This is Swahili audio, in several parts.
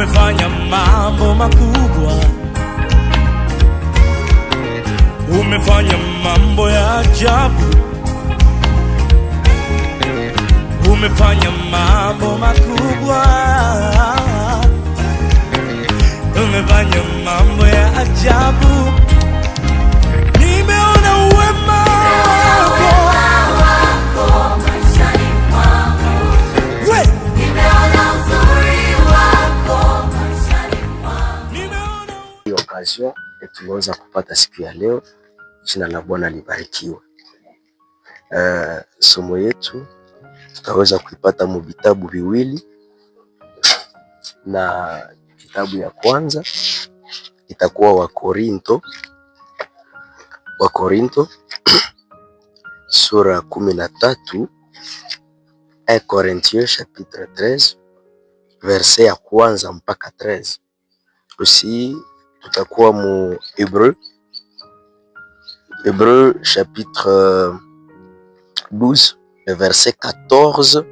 umefanya mambo makubwa, umefanya mambo ya ajabu, umefanya mambo makubwa, umefanya mambo ya ajabu. Nimeona wema wako maishani mwangu, nimeona uzuri wako maishani mwangu. Hii occasion tuliweza kupata siku ya leo, jina la Bwana libarikiwe. Somo yetu tutaweza kuipata mu vitabu viwili, na kitabu ya kwanza itakuwa Wakorinto sura 13, 1 Corinthiens chapitre 13 verset ya kwanza mpaka 13. Aussi tutakuwa mu Hébreu chapitre 12 le verset 14.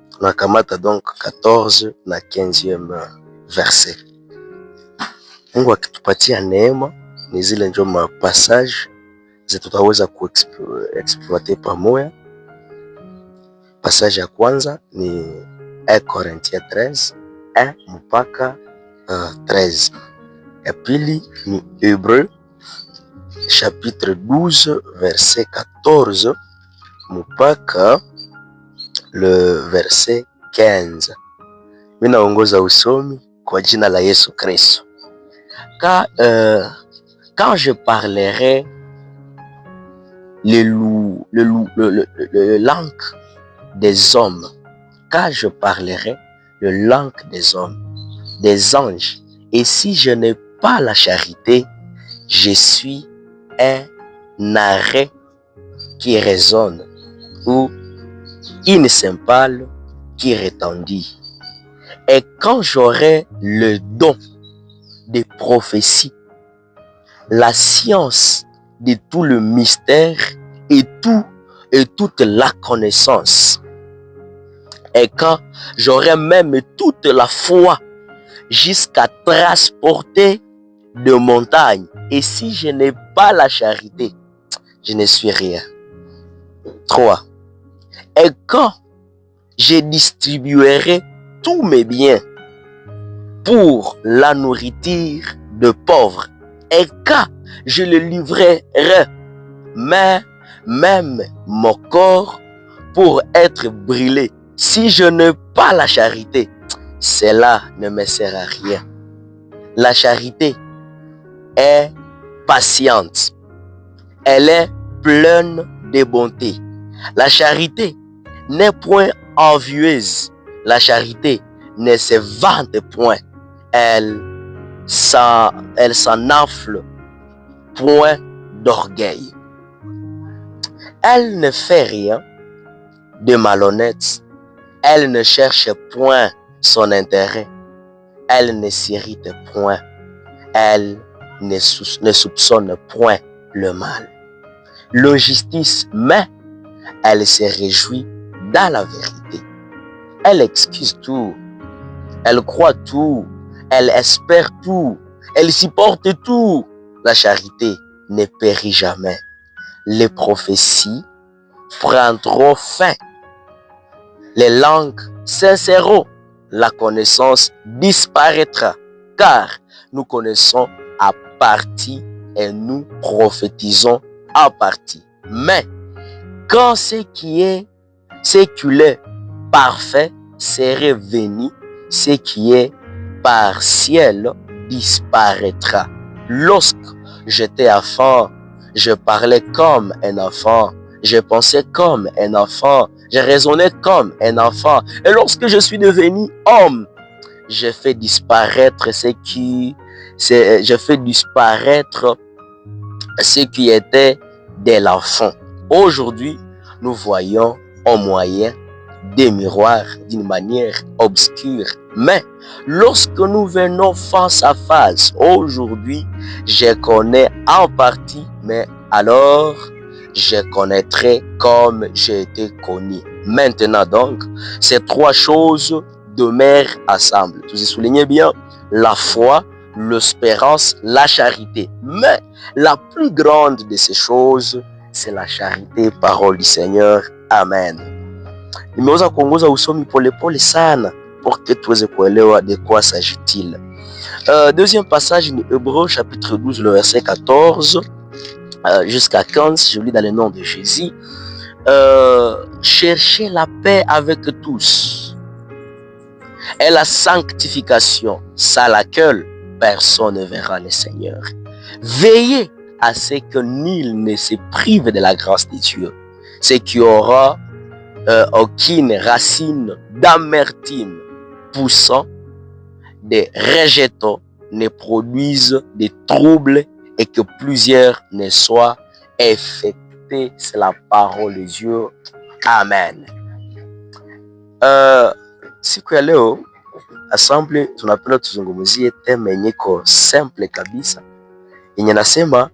Tunakamata donc 14 na 15e verset. Mungu akitupatia neema, ni zile ndio mapassage zetu tutaweza kuexploiter pamoja. Passage ya kwanza ni 1 Corinthiens 13 1 mpaka 13. Ya pili ni Hébreu chapitre 12 verset 14 mpaka le verset 15. Mimi naongoza usomi kwa jina la Yesu Kristo. Quand je parlerai le langue des hommes, quand je parlerai le langue des hommes, des anges, et si je n'ai pas la charité, je suis un arrêt qui résonne ou une cymbale qui retendit. Et quand j'aurai le don de prophétie, la science de tout le mystère et toute la connaissance, et quand j'aurai même toute la foi jusqu'à transporter de montagnes, et si je n'ai pas la charité, je ne suis rien. 3. Et quand je distribuerai tous mes biens pour la nourriture de pauvres, et quand je le livrerai même mon corps pour être brûlé, si je n'ai pas la charité, cela ne me sert à rien. La charité est patiente, elle est pleine de bonté. La charité n'est point envieuse, la charité ne se vante point, elle s'enfle point d'orgueil. Elle ne fait rien de malhonnête, elle ne cherche point son intérêt, elle ne s'irrite point, elle ne soupçonne point le mal. L'injustice, mais elle se réjouit dans la vérité. Elle excuse tout, elle croit tout, elle espère tout, elle supporte tout. La charité ne périt jamais. Les prophéties prendront fin, les langues cesseront, la connaissance disparaîtra, car nous connaissons à partie et nous prophétisons à partie. Mais quand ce qui est séculaire, parfait, serait venu, ce qui est partiel disparaîtra. Lorsque j'étais enfant, je parlais comme un enfant, je pensais comme un enfant, je raisonnais comme un enfant. Et lorsque je suis devenu homme, je fais disparaître ce qui était de l'enfant. Aujourd'hui, nous voyons au moyen des miroirs d'une manière obscure. Mais lorsque nous venons face à face, aujourd'hui, je connais en partie, mais alors je connaîtrai comme j'ai été connu. Maintenant donc, ces trois choses demeurent ensemble. Vous y soulignez bien la foi, l'espérance, la charité. Mais la plus grande de ces choses, c'est la charité, parole du Seigneur. Amen. Nimeweza kuongoza usomi polepole sana pour que tuweze kuelewa de quoi s'agit-il. Deuxième passage, Hébreux chapitre 12, le verset 14 jusqu'à 15, je lis dans le nom de Jésus. Cherchez la paix avec tous et la sanctification, sans laquelle personne ne verra le Seigneur. Veillez à ce que nul ne se prive de la grâce de Dieu, ce qui aura aucune racine d'amertume poussant, de rejetons ne produisent des troubles et que plusieurs ne soient affectés. C'est la parole de Dieu. Amen. Siku ya leo assemble tunapenda tuzungumzie teme yenye iko simple kabisa yenye nasema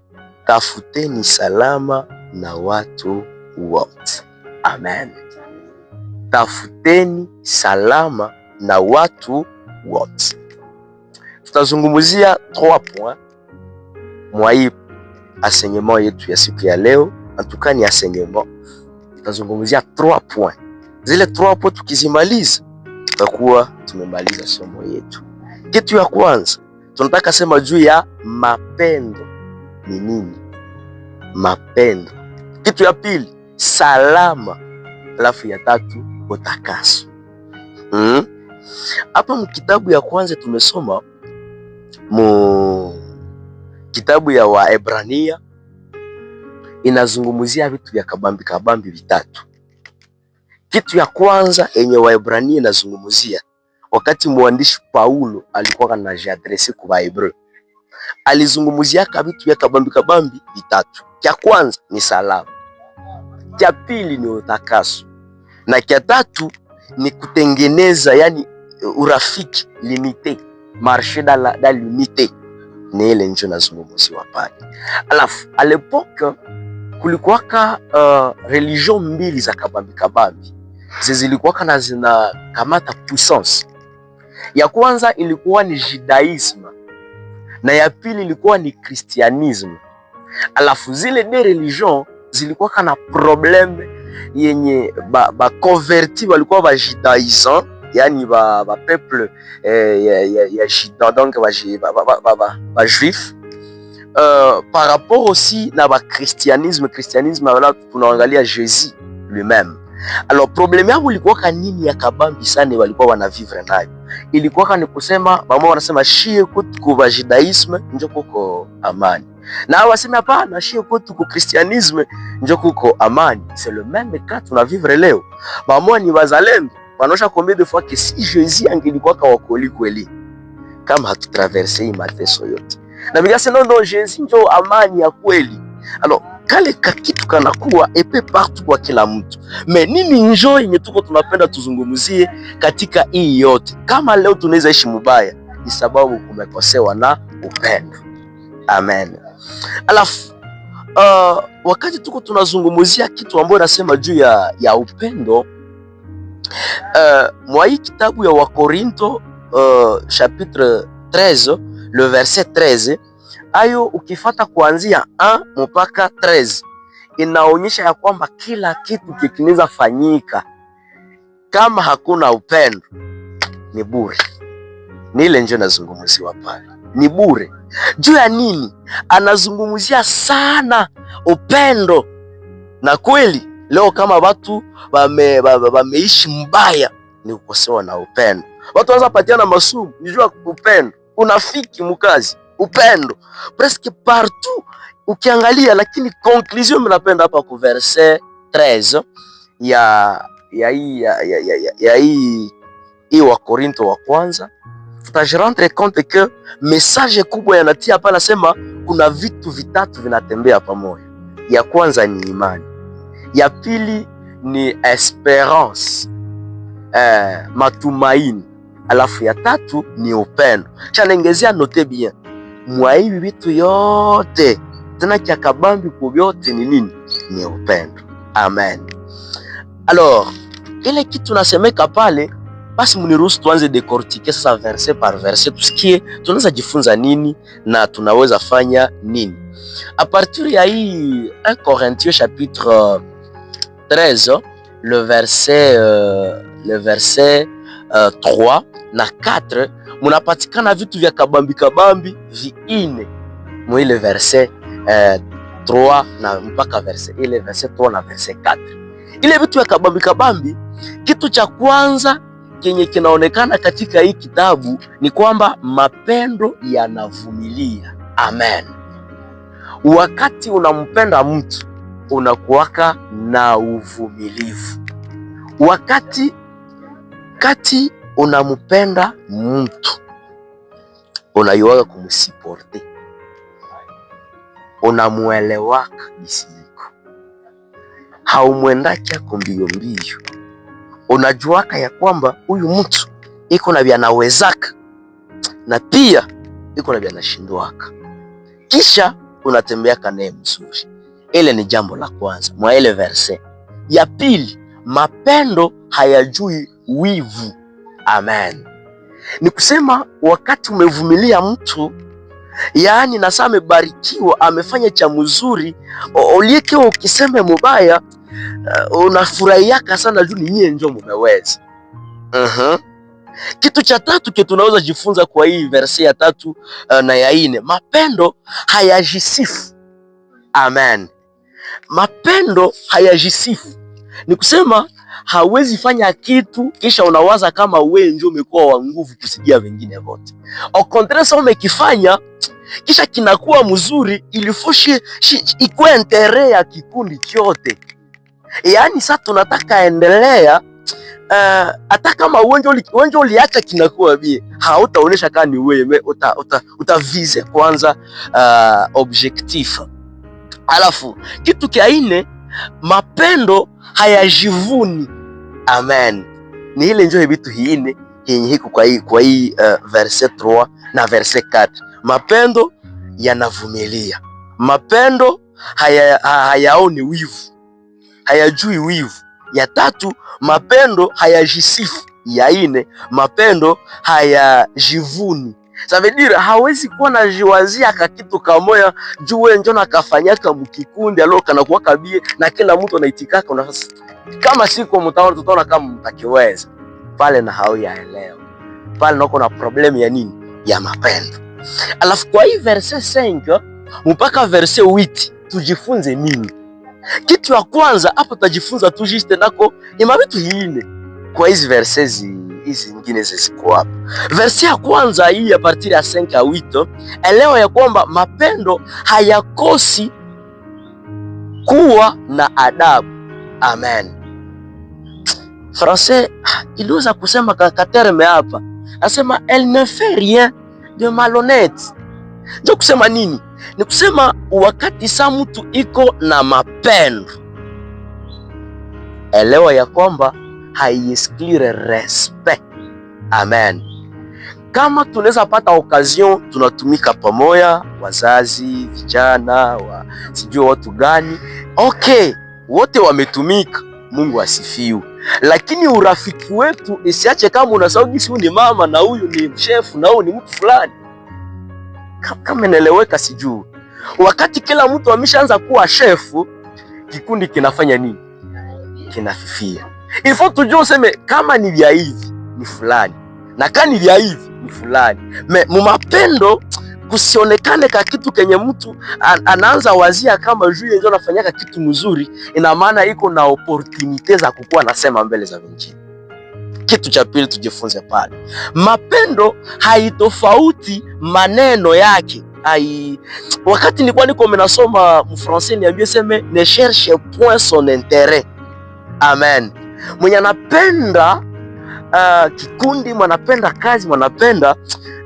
tafuteni salama na watu wote. Amen. Tafuteni salama na watu wote. Tutazungumzia 3 points mwa hii enseignement yetu ya siku ya leo. Antuka ni enseignement. Tutazungumzia 3 points. Zile 3 points tukizimaliza tutakuwa tumemaliza somo yetu. Kitu ya kwanza tunataka sema juu ya mapendo ni nini? Mapendo. Kitu ya pili salama, alafu ya tatu utakaso. Hapa mkitabu ya kwanza tumesoma kitabu ya Waebrania, inazungumzia vitu vya kabambi vitatu. Kitu ya kwanza yenye Waebrania inazungumzia, wakati mwandishi Paulo alikuwa anajiadresi kwa Waebrania, alizungumzia vitu vya kabambi vitatu. Kia kwanza ni salama, kia pili ni utakaso, na kia tatu ni kutengeneza, yani urafiki limite, marche dans l'unité. Ni ile ndio nazungumziwa pale. Alafu à l'époque kulikuwaka religion mbili za kabambi zilikuwaka na zina kamata puissance. Ya kwanza ilikuwa ni judaisme na ya pili ilikuwa ni christianisme. Alafu zile de religion zilikuwaka na probleme yenye ba converti walikuwa ba judaisant, yani ba peuple ya juda, donc ba juif, par rapport aussi na ba christianisme wala tunaangalia Jésus lui-même. Alors problème yao ilikuwa nini ya kabambi sana walikuwa wanavivre nayo? Ilikuwa ni kusema mama wanasema shie kwetu kwa judaisme ndio kuko amani, na wasema hapana, shie kwetu kwa christianisme ndio kuko amani. C'est le même cas tunavivre leo. Mama ni wazalendo wanaosha combien de fois que si Jésus angelikuwa kwa wakoli kweli kama hatutraverse hii mateso yote, na bigase non Jésus ndio amani ya kweli. Alors kale kakitu kanakuwa epe partout kwa kila mtu. Me nini njoo yenye tuko tunapenda tuzungumzie katika hii yote? Kama leo tunaweza ishi mubaya ni sababu kumekosewa na upendo. Amen. Alafu wakati tuko tunazungumzia kitu ambacho nasema juu ya upendo, mwa hii kitabu ya Wakorinto chapitre 13 le verset 13, ayo ukifata kuanzia 1 mpaka 13 inaonyesha ya kwamba kila kitu kikinaweza fanyika kama hakuna upendo ni bure. Ni ile ndio nazungumziwa pale, ni bure. Juu ya nini? Anazungumzia sana upendo, na kweli leo kama watu wameishi mbaya ni kukosewa na upendo. Watu wanaweza patiana masumu nijua upendo, unafiki mukazi upendo presque partout ukiangalia, lakini conclusion mnapenda hapa ku verset 13 ya hii wa Korinto wa kwanza, tutajirendre compte que message kubwa yanatia hapa, nasema kuna vitu vitatu vinatembea pamoja. Ya kwanza ni imani, ya pili ni esperance, matumaini, alafu ya tatu ni upendo. Chanengezea note bien, mwa hivi vitu yote tena kia kabambi kwa vyote ni nini? Ni upendo. Amen. Alors ile kitu nasemeka pale Basi mniruhusu tuanze décortiquer sasa verset par verset, tusikie tunaweza jifunza nini na tunaweza fanya nini. À partir ya hii 1 Corinthiens chapitre 13 le verset 3 na 4 munapatikana vitu vya kabambi viine mwile verset 3 na mpaka verset 3 na verset 4. Ile vitu vya kabambi, kitu cha kwanza kenye kinaonekana katika hii kitabu ni kwamba mapendo yanavumilia. Amen. Wakati unampenda mtu unakuwaka na uvumilivu. Wakati unampenda mtu unayuwaka kumsuporte, unamuelewaka bisiko, haumwendaki ako mbio, unajuaka ya kwamba huyu mtu iko na vyanawezaka na pia iko na vyanashindwaka, kisha unatembeaka naye mzuri. Ile ni jambo la kwanza mwa ile verse. Ya pili, mapendo hayajui wivu. Amen. Ni kusema wakati umevumilia mtu, yaani nasa amebarikiwa, amefanya cha mzuri, ulieke ukiseme mubaya, unafurahiaka sana juu ni nyie ndio mumeweza. Kitu cha tatu kile tunaweza jifunza kwa hii verse ya 3 na ya 4, mapendo hayajisifu. Amen. Mapendo hayajisifu. Ni kusema hawezi fanya kitu kisha unawaza kama wewe ndio umekuwa wa nguvu kusidia wengine wote. Au contraire, sasa umekifanya kisha kinakuwa mzuri, ilifoshe ikuwe intere ya kikundi chote. Yaani sasa tunataka endelea, hata kama wenje uliacha kinakuwa bie, hautaonesha kama ni wewe, utavize kwanza objectif. Alafu kitu kia 4, mapendo hayajivuni. Amen. Ni ile njoo vitu hiine yenye hiko kwa hii verset 3 na verset 4. Mapendo yanavumilia. Mapendo hayaoni wivu, hayajui wivu. Ya 3, mapendo hayajisifu. Ya 4, mapendo hayajivuni. Ça veut dire hawezi kuwa na jiwazia kakitu kamoya juu wewe njoo nakafanyaka mkikundi alo kana kuwa kabie na kila mtu anaitikaka unafasi. Kama siko mtaona tutaona kama mtakiweza. Pale na hauyaelewa. Pale nako na problem ya nini? Ya mapendo. Alafu kwa hii verset 5 mpaka verset 8 tujifunze nini? Kitu ya kwanza hapo tutajifunza tu juste nako ni mabitu hiine kwa hizi verses hizi nyingine ziko hapa. Verse ya kwanza hii ya partir ya 5 à 8, elewa ya kwamba mapendo hayakosi kuwa na adabu. Amen. Français iliweza kusema katerme hapa, nasema elle ne fait rien de malhonnête. Ndio kusema nini? Ni kusema wakati sa mtu iko na mapendo, elewa ya kwamba haiexclure respect. Amen. Kama tunaweza pata occasion tunatumika pamoja, wazazi, vijana, sijui watu gani, okay, wote wametumika, Mungu asifiwe. Lakini urafiki wetu isiache kama unasahau gisi ni mama na huyu ni chef na huyu ni mtu fulani. Kama inaeleweka sijui. Wakati kila mtu ameshaanza kuwa chef, kikundi kinafanya nini? Kinafifia. Ifo tujue useme kama ni vya hivi ni fulani na kama ni vya hivi ni fulani. Mumapendo kusionekane ka kitu kenye mtu anaanza wazia kama juu ndio anafanyaka kitu mzuri, ina maana iko na opportunity za kukua nasema mbele za wengine. Kitu cha pili tujifunze pale, mapendo haitofauti maneno yake. Wakati nilikuwa niko menasoma mfrancais niambie seme ne cherche point son intérêt. Amen. Mwenye anapenda kikundi, mwanapenda kazi, mwanapenda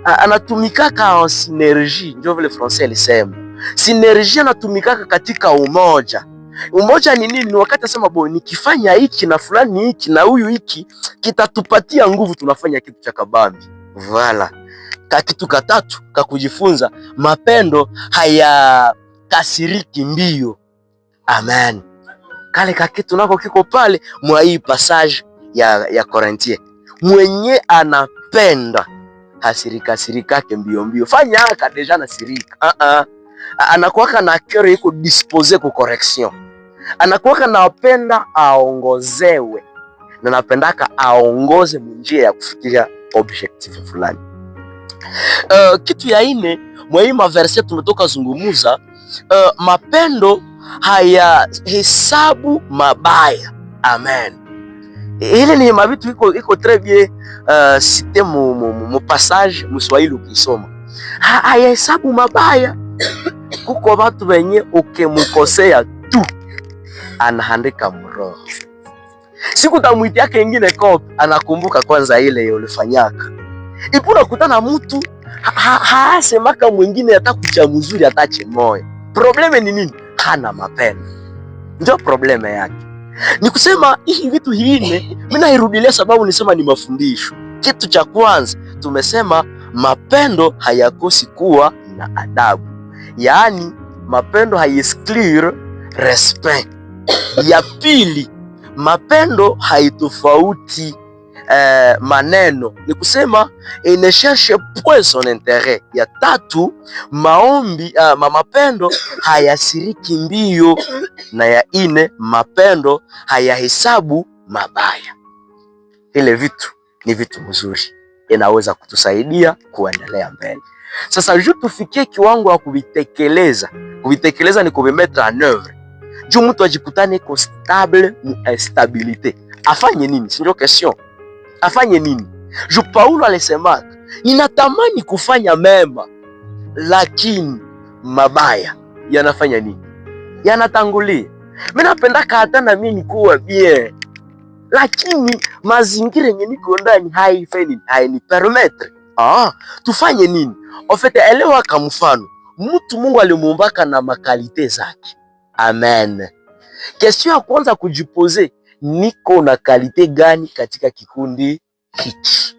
anatumikaka en synergie, ndio vile français alisema. Synergie anatumikaka katika umoja. Umoja ni nini? Ni wakati asema bo nikifanya hiki na fulani hiki na huyu hiki kitatupatia nguvu, tunafanya kitu cha kabambi. Voilà. Kitu katatu kakujifunza, mapendo hayakasiriki mbio. Amen. Kale kakitu nako kiko pale mwa hii passage ya Corinthiens. Mwenye anapenda hasirikake mbio mbio, fanya haka deja nasirika. Anakuwaka na kero iko dispose ku correction, anakuwaka napenda aongozewe, na napendaka aongoze munjia ya kufikiria objective fulani. Kitu ya ine mwa verse tumetoka zungumuza, mapendo haya hesabu mabaya. Amen. Ile ni mabitu iko très bien cité mu passage mu Swahili ukisoma. Haya hesabu mabaya. Kuko watu wenye ukimukosea tu anahandika mroho. Siku tamwitia kengine kopi anakumbuka kwanza ile ulifanyaka. Ipuna kutana mtu haasemaka mwingine atakucha mzuri atache moyo. Probleme ni nini? Hana mapendo. Ndio probleme yake. Ni kusema hii vitu hiine mimi nairudilia sababu nisema ni mafundisho. Kitu cha kwanza tumesema mapendo hayakosi kuwa na adabu. Yaani mapendo haiexclure respect. Ya pili, mapendo haitofauti maneno, ni kusema ne cherche point son intérêt. Ya tatu, maombi mapendo hayasiriki mbio, na ya ine, mapendo hayahesabu mabaya. Ile vitu ni vitu mzuri, inaweza kutusaidia kuendelea mbele. Sasa juu tufikie kiwango ya kuvitekeleza ni kuvimettre en œuvre. Juu mtu ajikutane ko stable mu instabilité. Afanye nini? Sinjo question. Afanye nini? Juu Paulo alisema, ninatamani kufanya mema, lakini mabaya yanafanya nini? Yanatangulia. Mimi napenda hata na mimi nikuwa bien, lakini mazingira yenye niko ndani haini permettre. Tufanye nini? Ofete elewa kama mfano, mtu Mungu alimuumbaka na makalite zake. Amen. Question ya kwanza kujipose, niko na kalite gani katika kikundi hiki?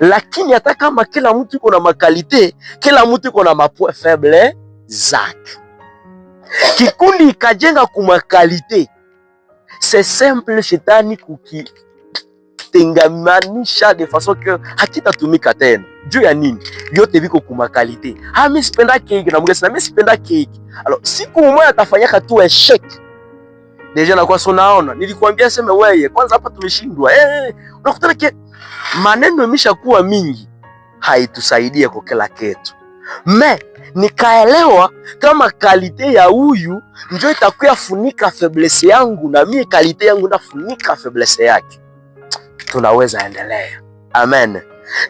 Lakini hata kama kila mtu iko na makalite, kila mtu iko na mapoint faible zake. Kikundi ikajenga kumakalite, c'est simple, shetani kukitengamanisha de façon que hakitatumika tena. Juu ya nini? Vyote viko kumakalite. Mimi sipenda keki na mgesi na mimi sipenda keki. Alors siku mmoja atafanyaka tu échec. Deja na kwa sonaona, nilikwambia sema wewe kwanza hapa tumeshindwa. Unakutana ke maneno imeshakuwa mingi, haitusaidia kwa kila kitu. Nikaelewa kama kalite ya huyu ndio itakuwa funika faiblesse yangu, na mimi kalite yangu nafunika faiblesse yake, tunaweza endelea. Amen.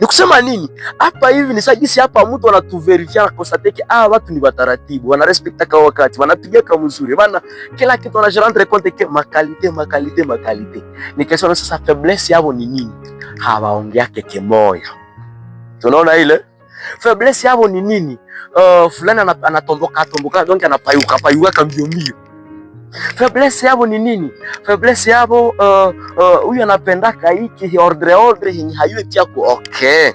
Nikusema nini? Hapa hivi ni sagisi hapa mtu anatuverifia konstate watu ni wataratibu, wana respecta kwa wakati, wanapiga kama mzuri. Maana kila kitu wanajirendre compte ke makalite. Nikasema sasa faiblesse yao ni nini? Hawaongea keke moja. Tunaona ile faiblesse yao ni nini? Fulani anatomboka donc anapayuka mbio. Faiblesse yao ni nini? Faiblesse yao huyu anapendaka hiki ordre yenye hayue pia ku okay.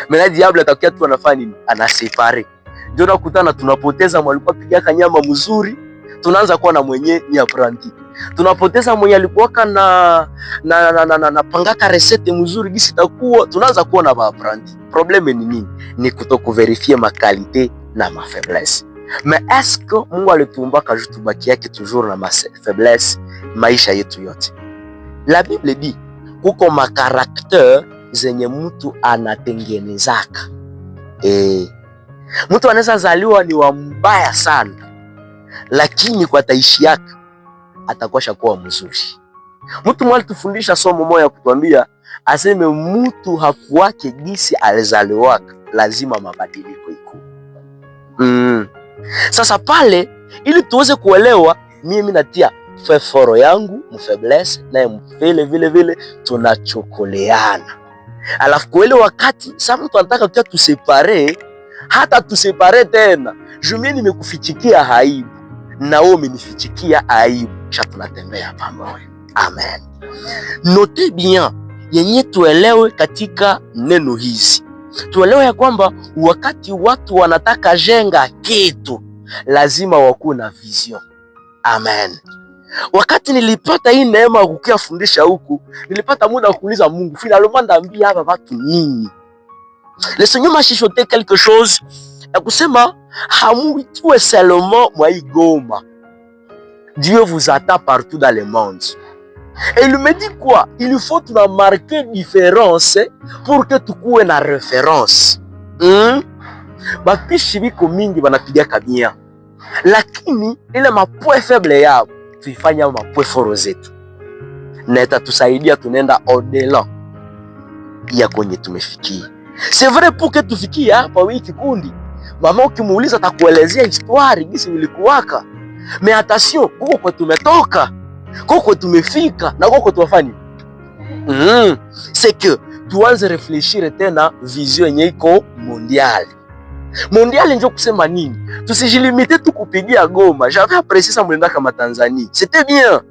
Mena diable atakia tu anafanya nini? Anasepare. Ndio nakutana tunapoteza mwalikuwa piga kanyama mzuri, tunaanza kuwa na mwenye ni apprenti. Tunapoteza mwenye alikuwa na pangaka recette mzuri gisi takuwa, tunaanza kuwa na ba apprenti. Probleme ni nini? Ni kutokuverifie makalite na ma faiblesse. Mais est-ce que Mungu alituumbaka juu tubaki yake toujours na ma faiblesse maisha yetu yote? La Bible dit kuko makarakter zenye mtu anatengenezaka. Mtu anaweza zaliwa ni wa mbaya sana, lakini kwa taishi yake atakuwa shakuwa mzuri. Mtu mwali tufundisha somo moja kutuambia aseme mtu hakuwake gisi alizaliwaka, lazima mabadiliko iko. Sasa pale ili tuweze kuelewa, mimi natia feforo yangu mfaiblesse na vile tunachokoleana. Alafu kuele wakati sa mtu anataka kia tusepare, hata tusepare tena. Jumie nimekufichikia aibu na wewe umenifichikia aibu, kisha tunatembea pamoja. Amen. Note bien yenye tuelewe katika neno hizi. Tuelewe ya kwamba wakati watu wanataka jenga kitu, lazima wakuwe na vision. Amen. Wakati nilipata hii neema ya kukia fundisha huku, nilipata muda wa kuuliza Mungu, finalement ndaambia hapa watu nini? Le Seigneur m'a chuchoté quelque chose ya kusema hamuitiwe seulement mwa hii Goma. Dieu vous attend partout dans le monde. Et il me dit quoi? Il faut que tu marquer différence pour que tu kuwe na référence. Bapishi biko mingi banapiga kabia. Lakini ile mapoe faible yao tuifanya mapoe foro zetu. Na itatusaidia tunaenda au-delà ya kwenye tumefikia. C'est vrai pour que tufikie hapa hii kikundi. Mama ukimuuliza atakuelezea histoire gisi ilikuwaka. Mais attention, huko kwa tumetoka, huko tumefika na huko tuwafanya. C'est que tuanze réfléchir tena vision yenye iko mondial. Mondial ndio kusema nini? Tusijilimite tu kupigia Goma. J'avais apprécié ça mwenenda kama Tanzanie. C'était bien.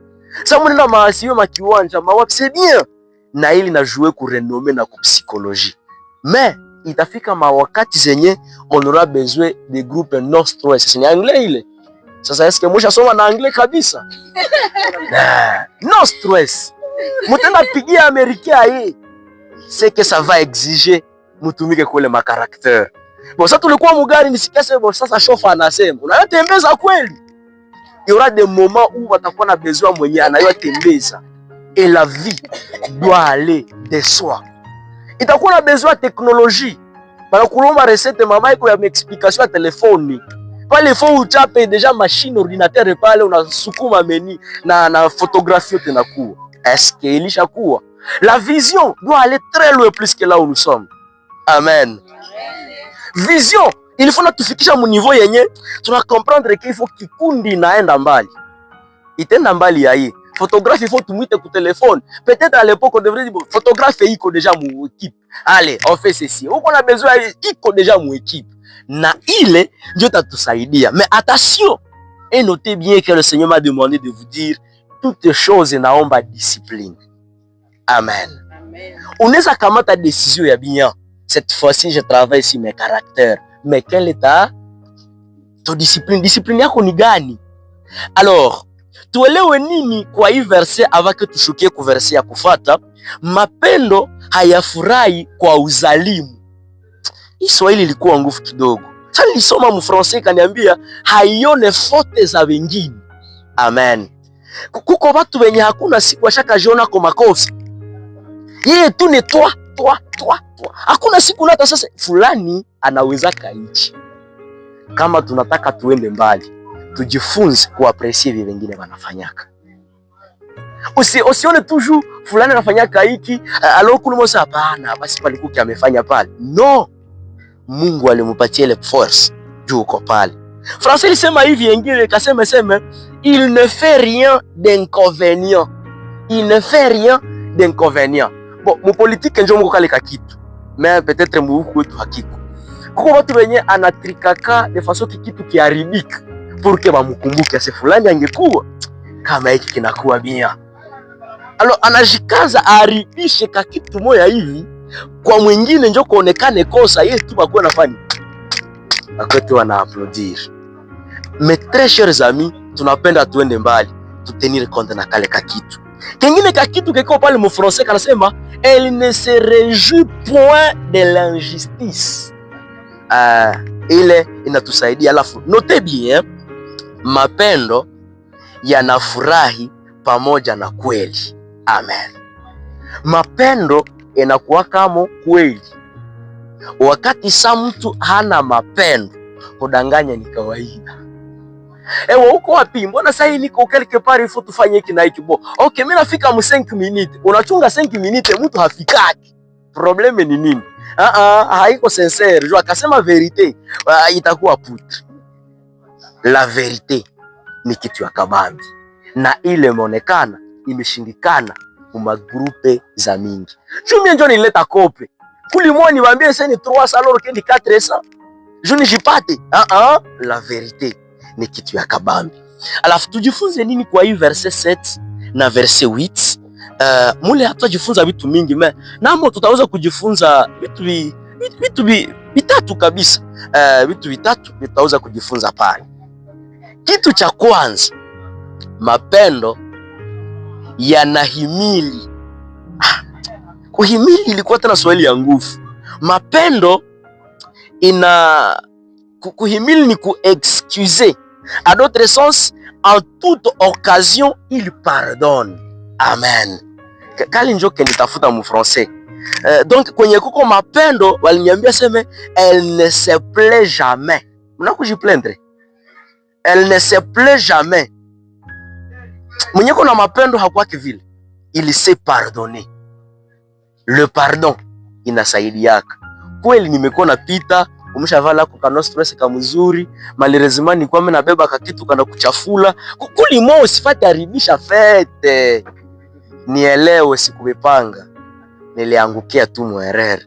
Ça mwenenda maasio makiwanja, mawapi c'est bien. Na ili na jouer ku renommée na ku psychologie. Mais itafika mawakati zenye on aura besoin de groupes non stress. C'est anglais ile. Sasa eske mwisha soma na anglais kabisa? Non stress. Mutenda pigia Amerika hii. C'est que ça va exiger mutumike kule ma caractère. Bon, sasa tulikuwa mugari nisikese bon sasa shofa anasema. Unayotembeza kweli? Il y aura des moments où watakuwa na besoin mwenye anayotembeza. Et la vie doit aller de soi. Itakuwa na besoin technologie. Bana kulomba recette mama iko ya explication ya telefoni. Pale il faut uchape déjà machine ordinateur pale unasukuma menu na photographie yote inakuwa. Est-ce que ilishakuwa? La vision doit aller très loin plus que là où nous sommes. Amen. Vision, il faut na tufikisha mu niveau yenye tuna comprendre qu'il faut kikundi naenda mbali. Itenda mbali ya hii. Photographe, il faut tumuite ku téléphone. Peut-être à l'époque on devrait dire photographe iko déjà mu équipe. Allez, on fait ceci. On a besoin iko déjà mu équipe. Na ile Dieu tatusaidia. Mais attention, et notez bien que le Seigneur m'a demandé de vous dire toutes choses naomba discipline. Amen. Amen. Unaweza kamata décision ya bien. Cette fois-ci je travaille sur mes caractères. Mais quelle est ta discipline? Discipline yako ni gani? Alors, tuelewe nini kwa hii verse avake tushukie ku verse ya kufata. Mapendo hayafurahi kwa uzalimu. Hii Swahili ilikuwa nguvu kidogo. Sasa nilisoma mu français kaniambia haione faute za wengine. Amen. Kuko watu wenye hakuna siku washaka jiona kwa makosa. Yeye tu ni toi. Hakuna siku hata sasa fulani anaweza kaichi. Kama tunataka tuende mbali, tujifunze kuapreciate vile wengine wanafanyaka. Usione toujours fulani anafanyaka hiki, alors kulimosa hapana, basi pale kuki amefanya pale. No. Mungu alimpatia ile force juu uko pale. Français lisema hivi ingine kasema il ne fait rien d'inconvénient. Il ne fait rien d'inconvénient. Bon, mu politique njo mko kale kitu. Mais peut-être mu kwetu hakiko. Kuko watu wenye anatrikaka de façon kitu kiharibika pour que bamkumbuke ase fulani angekuwa kama hiki kinakuwa bien. Alors anajikaza aharibishe kitu moja hivi kwa mwingine njo kuonekane kosa yeye tu bakuwa nafanya. Akwetu wana applaudir. Mais très chers amis, tunapenda tuende mbali, tutenir compte na kale kitu. Kengine kitu kiko pale mu français kanasema elle ne se réjouit point de l'injustice. Ile inatusaidia. Alafu notez bien, mapendo yanafurahi pamoja na kweli. Amen. Mapendo inakuwa kama kweli. Wakati sa mtu hana mapendo, kudanganya ni kawaida. Ewa uko wapi? Mbona sasa niko quelque part il faut tufanye hiki na hiki bo. Okay, mimi nafika mu 5 minutes. Unachunga 5 minutes mtu hafikaki. Probleme ni nini? Haiko sincere. Jo akasema verite, itakuwa putre. La verite ni kitu ya kabambi. Na ile imeonekana imeshindikana mu magrupe za mingi. Jumi njo nileta kope. Kulimoni waambie sasa ni 300 alors que ni 400. Je ne jipate. La verite ni kitu ya kabambi. Alafu tujifunze nini kwa hii verset 7 na verset 8? Mule hatujifunza vitu mingi mais namo tutaweza kujifunza vitu vitatu kabisa. Vitu vitatu tutaweza kujifunza pale. Kitu cha kwanza, mapendo yanahimili. Kuhimili ilikuwa tena swali ya nguvu. Mapendo kuhimili ni excuser. À d'autres sens, en toute occasion, il pardonne. Amen. Kali njoke nitafuta mu français. Donc kwenye kuko mapendo waliniambia seme elle ne se plaît jamais. Mna kujiplaindre. Elle ne se plaît jamais. Mwenye kuna mapendo hakwake vile. Il sait pardonner. Le pardon inasaidiaka. Kweli nimekuwa napita, umeshavala kwa kano stress kama mzuri, malirezima ni kwa mimi nabeba kakitu kana kuchafula. Kuli mo usifate haribisha fete. Nielewe sikubepanga. Niliangukia tu mwerere.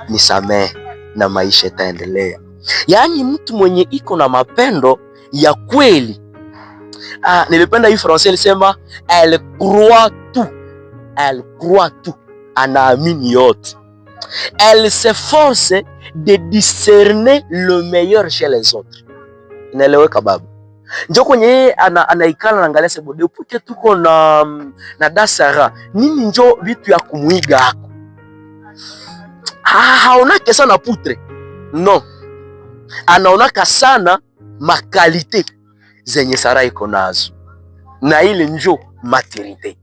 Nisamehe na maisha itaendelea. Yaani mtu mwenye iko na mapendo ya kweli. Nilipenda hii français ilisema elle croit tout. Elle croit tout. Anaamini yote. Elle s'efforce de discerner le meilleur chez les autres. Inaeleweka baba. Njoo kwenye yeye anaikala na angalia sebode upuke tuko na dasara. Nini njoo vitu ya kumuiga hako. Haonake sana putre. No. Anaonaka sana makalite zenye Sara iko nazo. Na ile njoo maturité.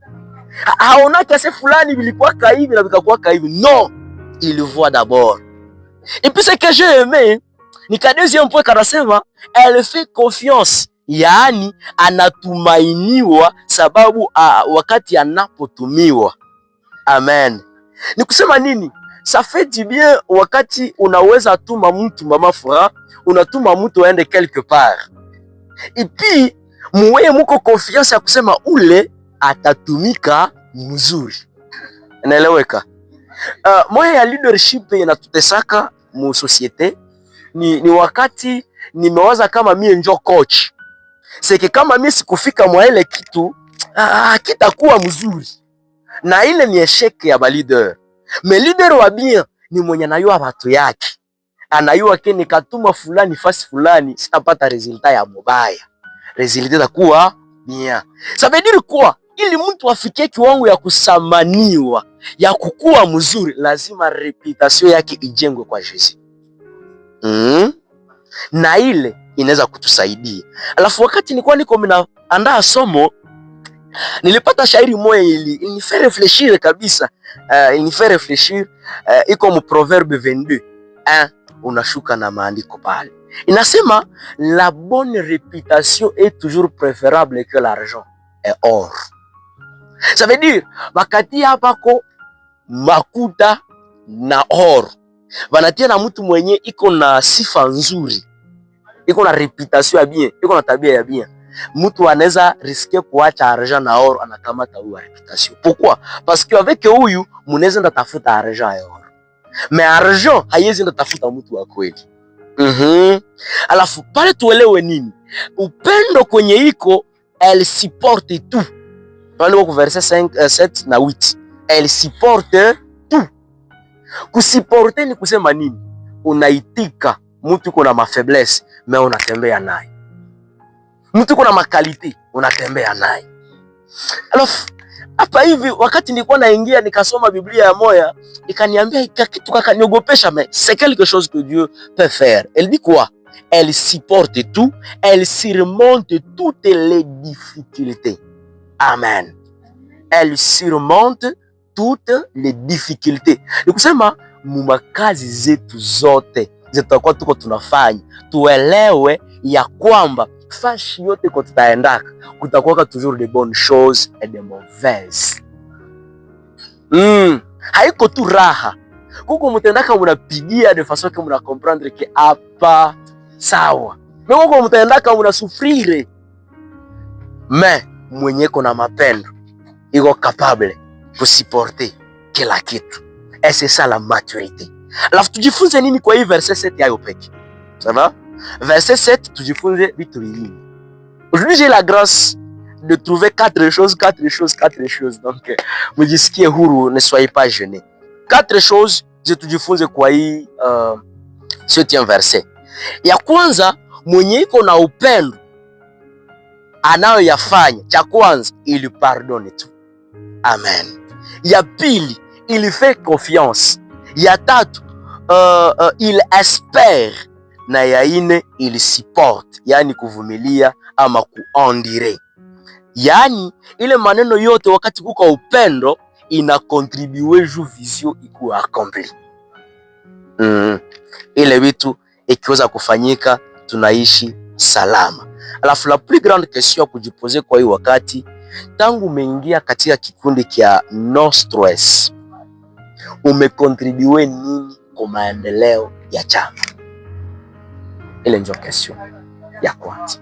Haonake ase fulani vilikuwa hivi na vikakuwa hivi. Non. Il voit d'abord. Et puis ce que j'ai aimé, ni ka deuxième point kanasema elle fait confiance. Yaani anatumainiwa sababu wakati anapotumiwa. Amen. Ni kusema nini? Ça fait du bien wakati unaweza tuma mtu mama fura, unatuma mtu aende quelque part. Et puis muwe muko confiance ya kusema ule atatumika mzuri. Inaeleweka? Moya ya leadership inatutesaka mu societe ni wakati nimewaza kama mie njo coach. Seke kama mie sikufika mwa ile kitu kitakuwa mzuri. Na ile ni esheke ya ba leader. Me leader wa bien ni mwenye anayua watu yake. Anayua ke nikatuma fulani fasi fulani sitapata resulta ya mubaya. Resulta itakuwa bien. Ça veut dire quoi? Ili mtu afikie kiwango ya kusamaniwa, ya kukua mzuri, lazima reputation yake ijengwe kwa Yesu. Na ile inaweza kutusaidia. Alafu wakati nilikuwa niko andaa somo, nilipata shairi moja ilinifanya réfléchir kabisa. Ilinifanya réfléchir, iko mu Proverbe 22. Unashuka na maandiko pale. Inasema la bonne réputation est toujours préférable que l'argent et or. Ça veut dire wakati hapa ko makuta na or. Wanatia na mtu mwenye iko na sifa nzuri. Iko na reputation ya bien, iko na tabia ya bien. Mtu anaweza risquer kuacha argent na or anakamata huyu reputation. Pourquoi? Parce que avec huyu mnaweza ndatafuta argent ya or. Mais argent haiwezi ndatafuta mtu wa kweli. Alafu pale tuelewe nini? Upendo kwenye iko elle supporte tout. Pale kwa verset 5, 7 na 8. Elle supporte tout. Kusiporte ni kusema nini? Unaitika mtu kuna mafaiblesse mais unatembea naye. Mtu kuna makalite unatembea naye. Alafu hapa hivi wakati nilikuwa naingia nikasoma Biblia ya moya ikaniambia kitu kakaniogopesha, mais c'est quelque chose que Dieu peut faire. Elle dit quoi? Elle supporte tout, elle surmonte toutes les difficultés. Amen. Elle surmonte toutes les difficultés. Ni kusema mumakazi zetu zote zitakuwa tuko tunafanya tuelewe ya kwamba fashi yote kwa tutaendaka kutakuwa toujours de bonnes choses et de mauvaises. Haiko tu raha. Kuko mtendaka munapigia de façon que muna comprendre que hapa sawa. Mais kuko mtendaka munasufrire. Mais mwenye kuna mapendo iko capable kusupporter kila kitu. Et c'est ça la maturité. Alafu tujifunze nini kwa hii verset 7 yayo peke? Ça va? Verset 7 tujifunze vitu vingi. Aujourd'hui j'ai la grâce de trouver 4 choses. Donc mujisikie huru, ne soyez pas gênés. 4 choses je tujifunze kwa hii 7e verset. Ya kwanza, mwenye iko na upendo anayoyafanya, cha kwanza, il pardonne tout. Amen. Ya pili, il fait confiance. Ya tatu, il espère. Na ya ine, il supporte, yani kuvumilia ama kuendire. Yani ile maneno yote wakati kuko upendo ina contribue juu vision ikuwa accompli. Ile vitu ikiweza kufanyika tunaishi salama. Alafu la plus grande question kujipoze kwa hii wakati, tangu umeingia katika kikundi kia no stress, umecontribue nini kwa maendeleo ya chama? Ile ndio question ya kwanza.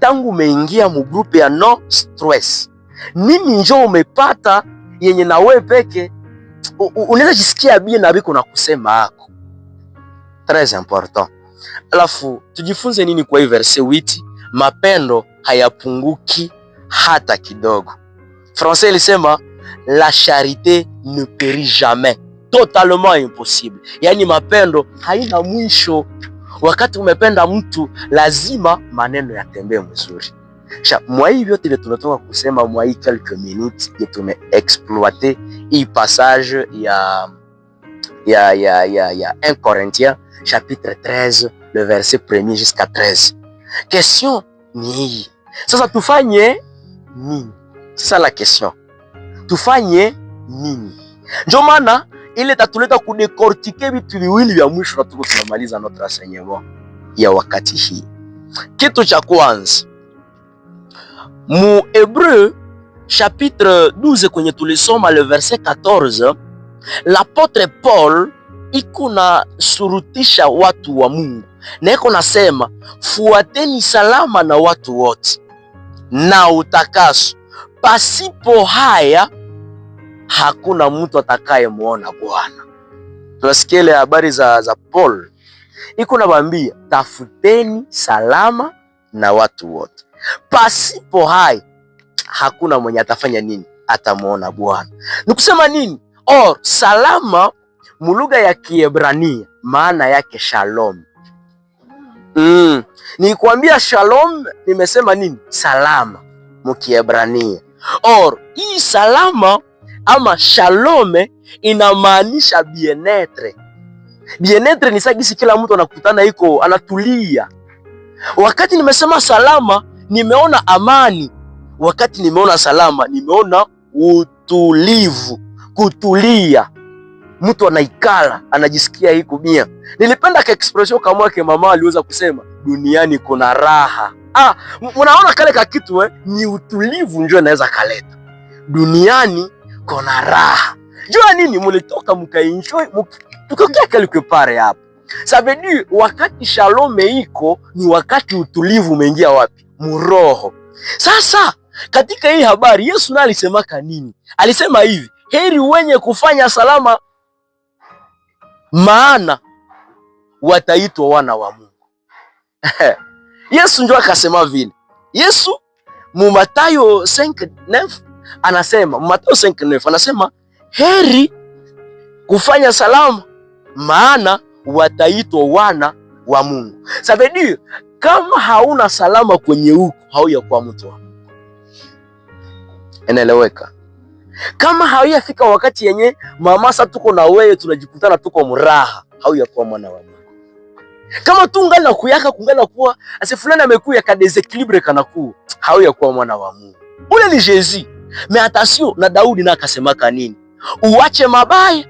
Tangu umeingia mu group ya no stress, nini njo umepata yenye na wewe peke unaweza jisikia bien na biko na kusema hako? Très important. Alafu tujifunze nini kwa hii verse 8? Mapendo hayapunguki hata kidogo. Français ilisema la charité ne périt jamais. Totalement impossible. Yani mapendo haina mwisho. Wakati umependa mtu lazima maneno yatembee mzuri. Mwa hii vyote ile tunatoka kusema mwa hii quelques minutes et tume exploiter hii passage ya 1 Corinthiens chapitre 13 le verset 1er jusqu'à 13. Question ni hii. Sasa tufanye nini? C'est ça la question. Tufanye nini? Ndio maana ile tatuleta kudecortiquer vitu viwili vya mwisho na tuko tunamaliza notre enseignement ya wakati hii. Kitu cha kwanza, mu Hébreu chapitre 12 kwenye tulisoma le verset 14, l'apôtre Paul iko na surutisha watu wa Mungu na iko nasema fuateni salama na watu wote na utakaso, pasipo haya hakuna mtu atakayemuona Bwana. Tunasikia ile habari za Paul iko nawaambia tafuteni salama na watu wote, pasipo haya hakuna mwenye atafanya nini? Atamuona Bwana. Nikusema nini? Or salama mulugha ya Kiebrania maana yake shalom. Nikwambia shalom, nimesema nini? Salama mu Kiebrania. Or hii salama ama shalome inamaanisha bien-être. Bien-être ni sagisi kila mtu anakutana iko anatulia. Wakati nimesema salama nimeona amani. Wakati nimeona salama nimeona utulivu, kutulia. Mtu anaikala anajisikia iko bien. Nilipenda ka expression kama yake mama aliweza kusema duniani kuna raha. Unaona kale ka kitu ni utulivu njoo inaweza kaleta. Duniani kuna raha. Jua nini? Mulitoka mkaenjoy tukakia quelque part hapo. Ça veut dire wakati shalom iko ni wakati utulivu umeingia wapi? Muroho. Sasa katika hii habari Yesu naye alisemaka nini? Alisema hivi, heri wenye kufanya salama maana wataitwa wana wa Mungu. Yesu ndio akasema vile. Yesu mu Mathayo 5:9 anasema, Mathayo 5:9 anasema heri kufanya salama maana wataitwa wana wa Mungu. Ça veut dire kama hauna salama kwenye huko hauyakuwa mtu wa Mungu. Inaeleweka? Kama hauyafika wakati yenye mama sasa tuko na wewe tunajikutana tuko mraha, hauyakuwa mwana wa Mungu. Kama tu ngana kuyaka kungana kuwa ase fulani amekuya ka desequilibre kana ku, hauyakuwa mwana wa Mungu. Ule ni Jésus. Mais attention, na Daudi na akasemaka nini? Uache mabaya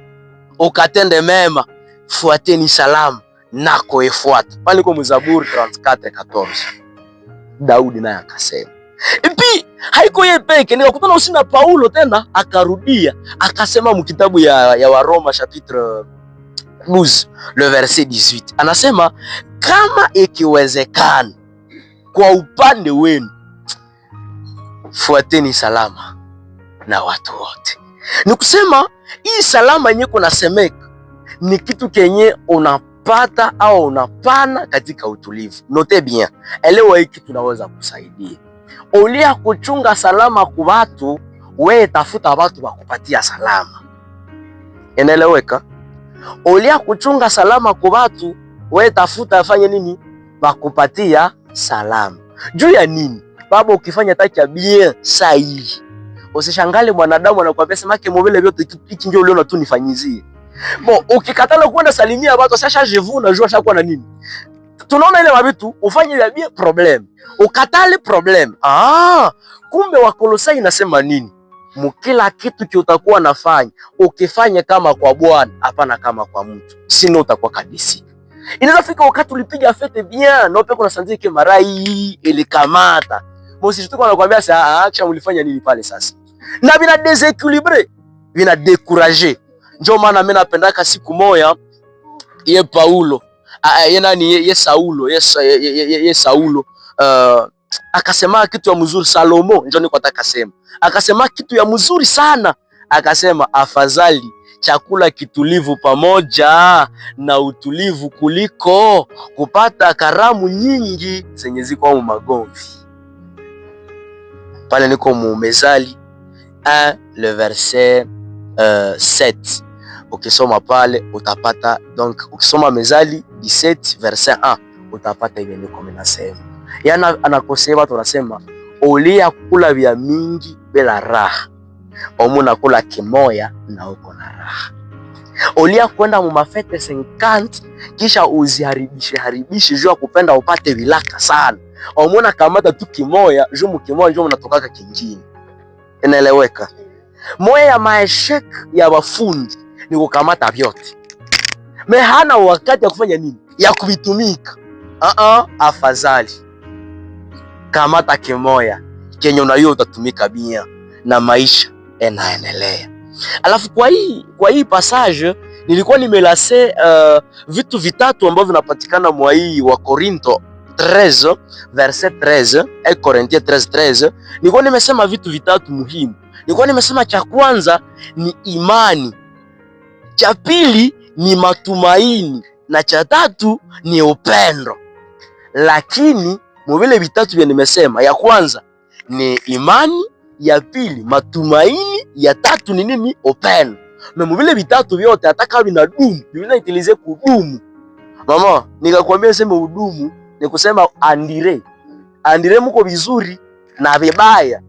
ukatende mema, fuateni salama nako efuata. Pale kwa Zaburi 34:14. Daudi naye akasema. Epi haiko yeye peke, nikakutana usina Paulo tena akarudia akasema mkitabu ya Waroma chapitre 12 le verset 18. Anasema kama ikiwezekana kwa upande wenu fuateni salama na watu wote. Nikusema hii salama yenyewe kunasemeka ni kitu kenye unapata au unapana katika utulivu. Note bien, elewa hiki tunaweza kusaidia. Ulia kuchunga salama kwa watu, wewe tafuta watu wakupatia salama. Inaeleweka? Ulia kuchunga salama kwa watu, wewe tafuta afanye nini? Wakupatia salama. Juu ya nini? baba ukifanya taka bien sahihi. Usishangale mwanadamu anakuambia sema yake mobile vyote hiki ndio uliona tu nifanyizie. Bon, ukikatala kwenda salimia watu sasa jevuna jua shakuwa na nini? Tunaona ile mabitu ufanye ya bien problem. Ukatale problem. Kumbe Wakolosai inasema nini? Mkila kitu kiutakuwa nafanya, ukifanya kama kwa Bwana, hapana kama kwa mtu. Sino utakuwa kadisi. Inaweza fika wakati ulipiga fete bien, na upepo unasanzia ke marai ilikamata. Mosi tuko anakuambia sasa acha mlifanya nini pale sasa? Na bina deséquilibré, bina décourager. Ndio maana mimi napendaka siku moja ye Paulo, ye Saulo, akasema kitu ya mzuri. Salomo ndio niko nataka sema. Akasema kitu ya mzuri sana. Akasema afadhali chakula kitulivu pamoja na utulivu kuliko kupata karamu nyingi zenye ziko magomvi. Pale niko mu Mezali 1 le verset 7. Ukisoma pale utapata, donc ukisoma Mezali 17 verset 1 utapata hivi niko menasema. Yana anakosea watu wanasema ulia kula vya mingi bila raha. Omuna kula kimoya na uko na raha. Ulia kwenda mu mafete 50 kisha uziharibishe juu ya kupenda upate vilaka sana. Omuna kamata tu kimoya juu mkimoya ndio mnatokaka kingine. Inaeleweka? Moya ya maeshek ya wafundi ni kukamata vyote. Hana wakati ya kufanya nini? Ya kuvitumika. Afadhali kamata kimoya kenye unayo utatumika bia na maisha yanaendelea. Alafu kwa hii passage nilikuwa nimelase vitu vitatu ambavyo vinapatikana mwa hii wa Korinto 13 verset 13, 1 Corinthiens 13. Nilikuwa nimesema vitu vitatu muhimu. Nilikuwa nimesema cha kwanza ni imani, cha pili ni matumaini, na cha tatu ni upendo. Lakini mvile vitatu vya nimesema, ya kwanza ni imani, ya pili matumaini, ya tatu ni nini? Upendo. Na mvile vitatu vyote ataka vinadumu, vinaitilize kudumu. Mama, nikakwambia sema udumu ni kusema andire mko vizuri na vibaya.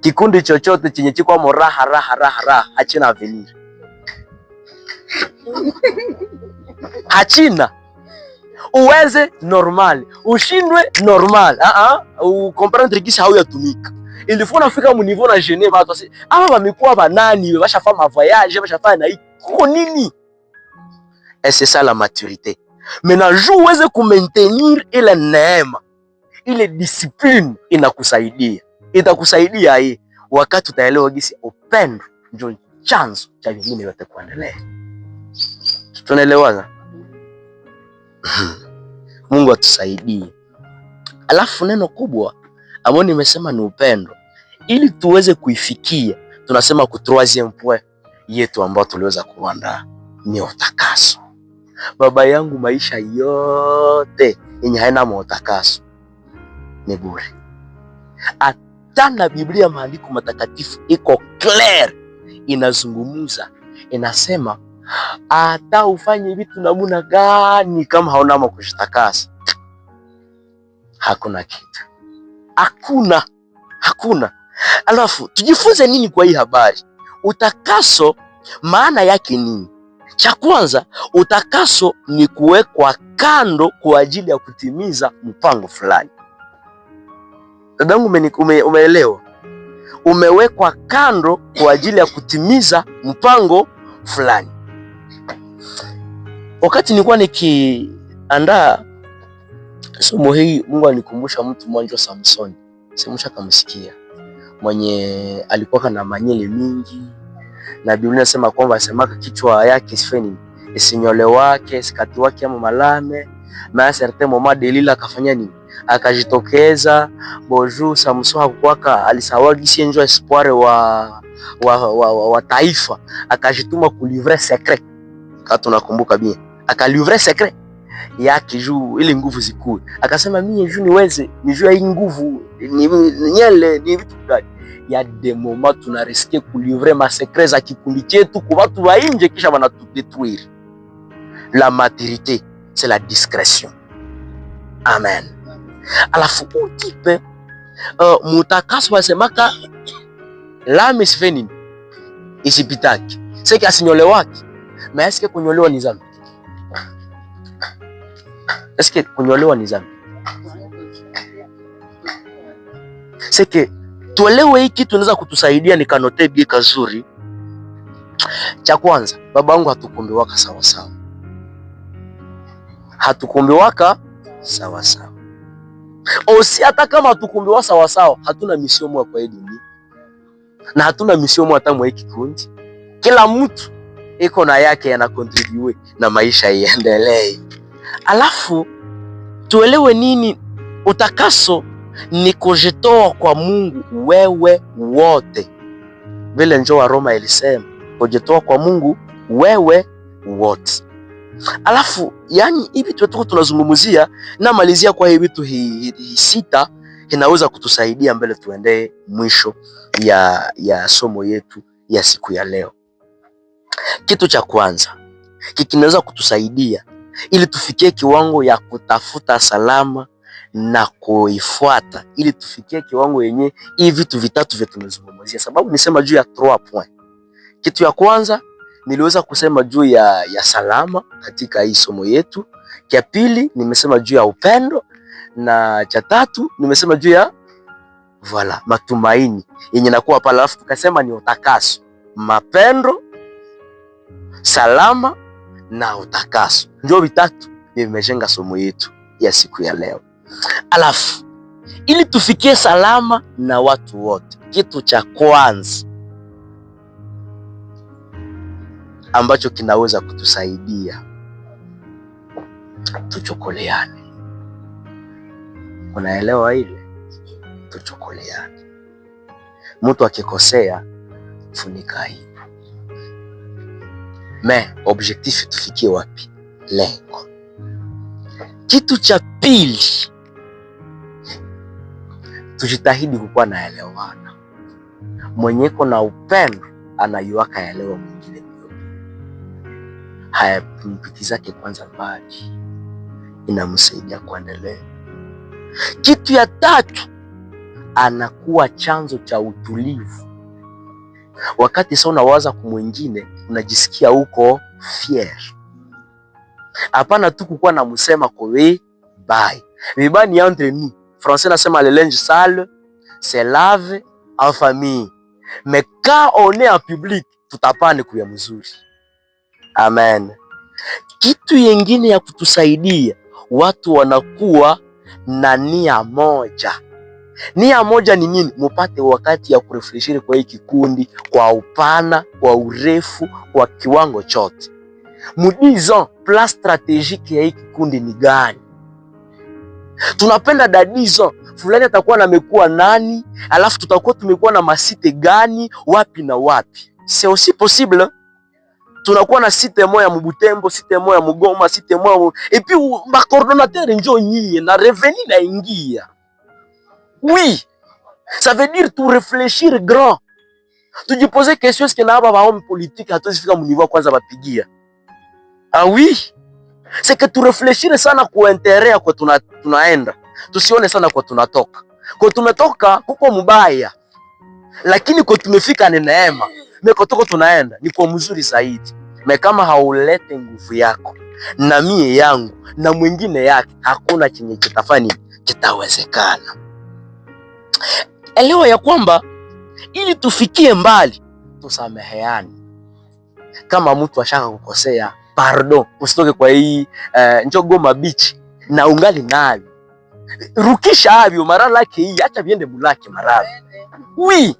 Kikundi chochote chenye chiko raha hachina avenir. Hachina. Uweze normal, ushindwe normal. Ukomprendre kisa hau yatumika. Ilifuna fika mu niveau na Geneva watu wasi, wamekuwa banani, bashafa ma voyage, bashafa na iko nini? Et c'est ça la maturité. Maintenant, uweze kumaintenir ile neema, ile discipline inakusaidia. Itakusaidia hii wakati utaelewa gisi upendo ndio chanzo cha vingine vyote kuendelea. Tunaelewana? Mungu atusaidie. Alafu neno kubwa ambalo nimesema ni upendo. Ili tuweze kuifikia, tunasema ku troisième point yetu ambao tuliweza kuandaa ni utakaso. Baba yangu, maisha yote yenye haina utakaso ni bure. Tana Biblia, maandiko matakatifu iko clear, inazungumuza, inasema hata ufanye vitu namna gani kama hauna kujitakasa, hakuna kitu, hakuna. Alafu tujifunze nini kwa hii habari? Utakaso maana yake nini? Cha kwanza, utakaso ni kuwekwa kando kwa ajili ya kutimiza mpango fulani. Dadangu, umeelewa? Umewekwa kando kwa ajili ya kutimiza mpango fulani. Wakati nilikuwa nikiandaa somo hii, Mungu alikumbusha mtu mmoja Samson. Simusha kamsikia. Mwenye alikuwa na manyele mingi, na Biblia inasema kwamba asemaka kichwa yake sifeni, isinyole wake, sikati wake ama malame. Mais certain moment Delila akafanya nini? Akajitokeza. Bonjour, Samson hakuwaka alisawagi njo espoir wa taifa, akajituma kulivrer secret. Kama tunakumbuka bien, akalivrer secret yake juu ile nguvu zikue. Akasema mimi juu niweze, nijua hii nguvu ni nyele ni vitu gani ya de moment tuna risque kulivrer ma secret za kikundi chetu kwa watu wa nje, kisha wanatudetruire. La maturité, c'est la discrétion. Amen. Alafu utipe mutakaso wasemaka lame sife nini isipitaki seki asinyolewaki. Mais est-ce que kunyolewa ni dhambi? Est-ce que kunyolewa ni dhambi? Seki tuelewe hiki tunaweza kutusaidia ni kanote bie kazuri. Cha kwanza, babangu hatukumbiwaka sawa sawa. Hatukumbiwaka sawa sawa. Osi hata kama hatukumbiwa sawa sawa, hatuna misiomo kwa hii dunia. Na hatuna misiomo hata mwa hiki kikundi. Kila mtu iko na yake ana contribute na maisha iendelee. Alafu tuelewe nini utakaso ni kujitoa kwa Mungu wewe wote. Vile njoo wa Roma ilisema, kujitoa kwa Mungu wewe wote. Alafu yani hivi tuko tunazungumzia na malizia kwa hivi vitu hii sita inaweza kutusaidia mbele tuendee mwisho ya somo yetu ya siku ya leo. Kitu cha kwanza kinaweza kutusaidia ili tufikie kiwango ya kutafuta salama na kuifuata, ili tufikie kiwango yenye hivi vitu vitatu vya tumezungumzia. Sababu nisema juu ya 3 points. Kitu ya kwanza niliweza kusema juu ya salama katika hii somo yetu. Kia pili nimesema juu ya upendo, na cha tatu nimesema juu ya matumaini yenye nakuwa pale. Alafu tukasema ni utakaso, mapendo, salama na utakaso. Ndio vitatu vimejenga somo yetu ya siku ya leo. Alafu ili tufikie salama na watu wote, kitu cha kwanza ambacho kinaweza kutusaidia, tuchokoleane. Unaelewa ile? Tuchokoleane. Mtu akikosea funika aibu. Objectif tufikie wapi? Lengo. Kitu cha pili, tujitahidi kukuwa na elewana. Mwenyeko na upendo anayuaka elewa mwingine pia. Hayampitizake kwanza mbali, inamsaidia kuendelea. Kitu ya tatu, anakuwa chanzo cha utulivu. Wakati sasa unawaza kwa mwingine, unajisikia uko fier. Hapana tu kukuwa na msema kowe bye. Vibani entre nous. Français nasema le linge sale se lave en famille. Mais quand on est en public, tutapane kuya mzuri. Amen. Kitu yengine ya kutusaidia, watu wanakuwa na nia moja. Nia moja ni nini? Mupate wakati ya kurefleshiri kwa hii kikundi, kwa upana, kwa urefu, kwa kiwango chote. Mudizan plan strategique ya hii kikundi ni gani? Tunapenda dadizo fulani atakuwa na mekuwa nani, alafu tutakuwa tumekuwa na masite gani, wapi na wapi. C'est aussi possible. Tunakuwa na site moja Mubutembo, site moja Mugoma, site moja et puis ba coordonnateur njo nyie na revenu na ingia. Oui, ça veut dire tout réfléchir grand. Tujiposer question est-ce que na ba homme politique hatuzifika mu niveau kwanza bapigia. Ah oui, c'est que tu réfléchir sana kwa intérêt kwa tunaenda. Tusione sana kwa tunatoka. Kwa tumetoka kuko mubaya. Lakini kwa tumefika ni neema. Meko toko tunaenda ni kwa mzuri zaidi. Kama haulete nguvu yako na mie yangu na mwingine yake, hakuna chenye kitafani kitawezekana. Elewa ya kwamba ili tufikie mbali, tusameheane. Kama mtu ashaka kukosea, pardon, usitoke kwa hii Njogoma beach na ungali nayo. Rukisha avyo mara lake hii, acha viende mulake mara. Oui,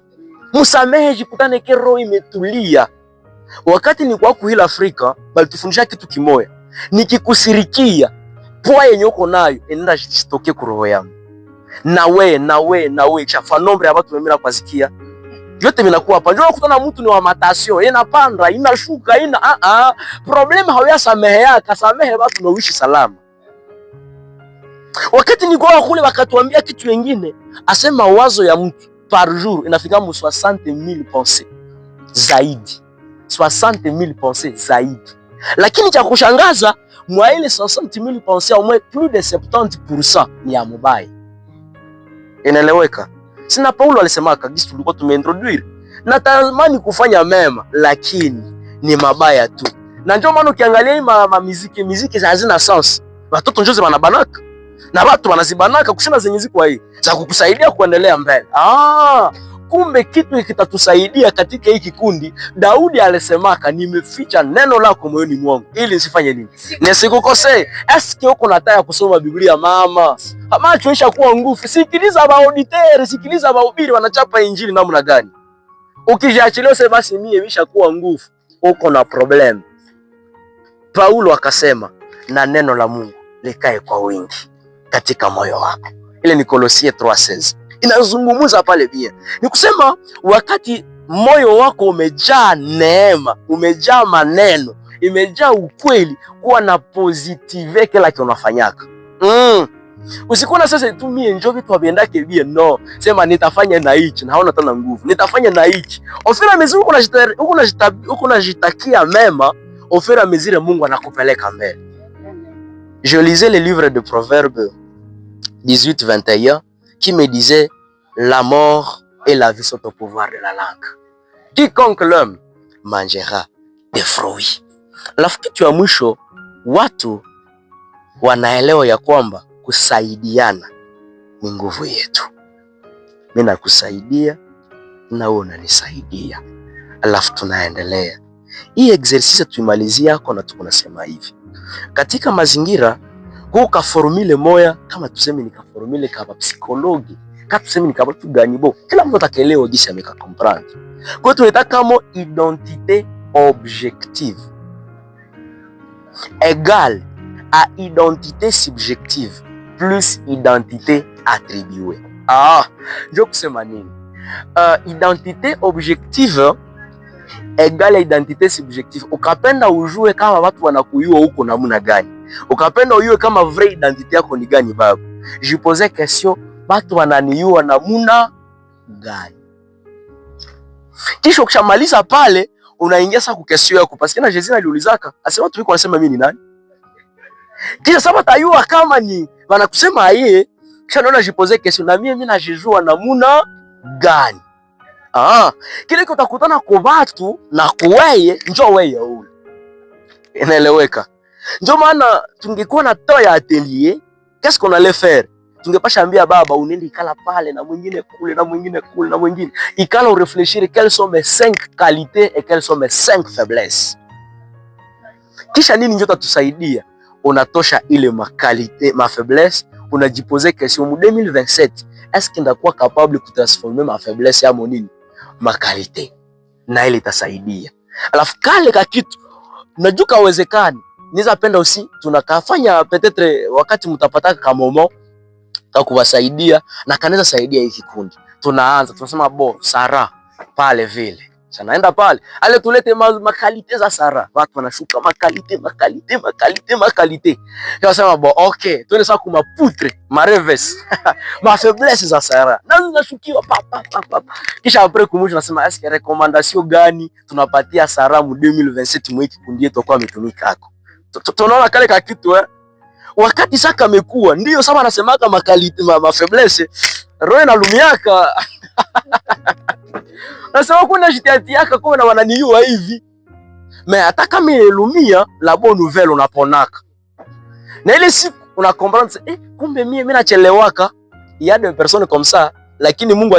musamehe, jikutane kero imetulia. Wakati ni kwa kuhila Afrika, bali tufundisha kitu kimoya. Nikikusirikia, poa yenye uko nayo, enenda jitoke kuroho yangu. Nawe, chafa nombre ya watu wemira kwa zikia. Yote minakuwa hapa. Njoo kutana mtu ni wa matasio, inapanda, inashuka, problema hawaya samehe yaka, samehe watu na uishi salama. Wakati ni kwa kule wakatuambia kitu wengine, asema wazo ya mtu par jour inafika mu 60,000 pensées zaidi. 60,000 pensées zaidi. Lakini cha kushangaza, mwa ile 60,000 pensées au moins plus de 70% ni ya mubaya. Inaeleweka? Sina Paulo alisemaka gisi tulikuwa tumeintroduce. Natamani kufanya mema lakini ni mabaya tu. Na ndio maana ukiangalia miziki hazina sense. Watoto njozi wanabanaka. Na watu wanazibanaka kushinda zenye ziko hii za kukusaidia kuendelea mbele. Kumbe kitu kitatusaidia katika hiki kikundi. Daudi alisemaka nimeficha neno lako moyoni mwangu ili nisifanye nini? Nisikukosee. Eske uko nataka kusoma Biblia mama? Macho isha kuwa nguvu. Sikiliza maauditeur, sikiliza mahubiri wanachapa injili namna gani? Ukijiachilia sasa basi mimi isha kuwa nguvu. Uko na problem. Paulo akasema na neno la Mungu likae kwa wingi katika moyo wako. Ile ni Kolosai 3:16. Inazungumza pale pia. Ni kusema wakati moyo wako umejaa neema, umejaa maneno, imejaa ukweli, kuwa na positive kila kitu unafanyaka. Usikuna sasa tu mimi njoo vitu wabiendake bia no. Sema nitafanya na hichi na hauna tena nguvu. Nitafanya na hichi. Ofira mezi huko unajitakia mema, ofira mezire Mungu anakupeleka mbele. Je lisais le livre de Proverbes 18:21 qui me disait la mort et la vie sont au pouvoir de la langue. Quiconque l'homme mangera des fruits. Alafu kitu ya mwisho, watu wanaelewa ya kwamba kusaidiana ni nguvu yetu. Mimi nakusaidia na wewe unanisaidia. Alafu tunaendelea. Hii exercise tuimalizia yako na tunasema hivi. Katika mazingira kuka formule moya kama tuseme ni ka formule kama psikologi, kama tuseme ni kama tu ganibo. Kila mtu ataelewa jinsi ameka comprendre. Kwa hiyo tunataka kama identité objective égale à identité subjective plus identité attribuée. Ndio kusema nini? Identité objective égale identité subjective. Ukapenda ujue kama watu wanakuyua huko namna gani. Ukapenda ujue kama vrai identité yako ni gani baba. Je posais question, watu wananiua namna gani? Kisha ukishamaliza pale unaingia sasa kwa question yako parce que na Jésus aliulizaka, asema watu wiko wanasema mimi ni nani? Kisha sasa tayua kama ni wanakusema yeye, kisha naona je posais question na mimi najijua namna gani? Kile utakutana kwa watu na kuweye njoo wewe ule. Inaeleweka? Ndio maana tungekuwa na toa ya atelier, qu'est-ce qu'on allait faire? Tungepasha ambia baba unendi ikala pale na mwingine kule na mwingine kule na mwingine. Ikala u réfléchir quelles sont mes 5 qualités et quelles sont mes 5 faiblesses. Kisha nini njoo tatusaidia? Unatosha ile ma qualité, ma faiblesse, unajiposer question mu 2027, est-ce que ndakuwa capable de transformer ma faiblesse ya monini ma qualité? Na ile itasaidia. Alafu kale ka kitu najuka uwezekani. Niza penda usi tunakafanya peut-être wakati mtapata kama momo takuwasaidia na kanaweza saidia hiki kundi. Tunaanza tunasema Sara pale vile. Sanaenda pale. Ale tulete makalite za Sara. Watu wanashuka makalite. Tunasema okay, tuende sasa kuma poutre, ma reverse. Ma faiblesse za Sara. Na zinashukiwa pa. Kisha après kumwisho nasema est-ce que recommandation gani tunapatia Sara mu 2027 mwiki kundi yetu kwa ametumika hako. Tunaona kale ka kitu wakati saka amekuwa ndio sasa anasemaka makalite ma faiblesse roho na lumiaka. Nasema kuna jitihadi yako kwa na wananiua hivi. Mais hata kama ilumia la bonne nouvelle unaponaka. Na ile siku una comprendre kumbe mimi nachelewaka. Il y a des personnes comme ça lakini Mungu